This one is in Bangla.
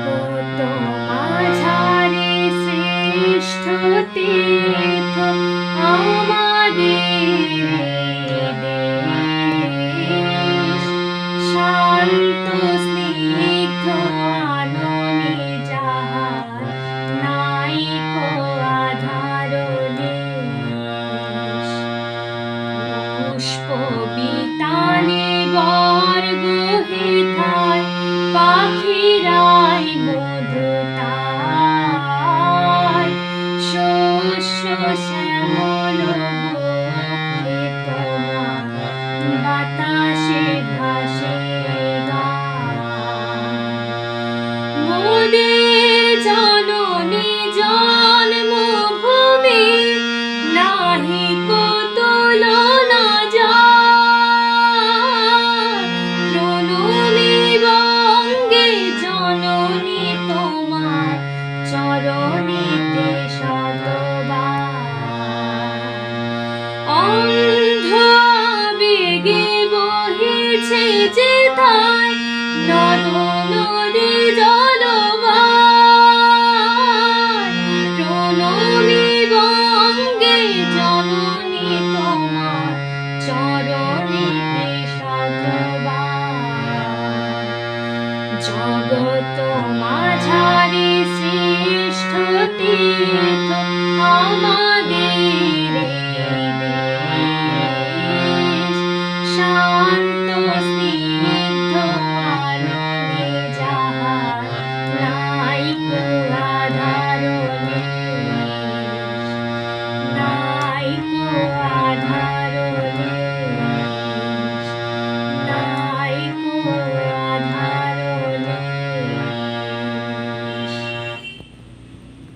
জগত মাঝারে শ্রেষ্ঠ তীর্থ আমাদের দেশ। শান্ত স্নিগ্ধ আননে যাহার নাইকো আধার লেশ। পুষ্প বিতানে বর্গ হেথায় পাখিরাই মধু তায়। শস্য শ্যামল বক্ষে তোমার বাতাসে ভাসে গান। মোদের জননী জন্মভূমি নাহিকো তুলনা যায়। প্রণমী বঙ্গে জননী তোমার চরণেতে শতবার। অন্ধ আবেগে বহিছে যেথায় নদ নদী জলবায়। প্রণমী বঙ্গে জননী তোমার চরণেতে শতবার। জগত মাঝারে শ্রেষ্ঠ তীর্থ আমাদের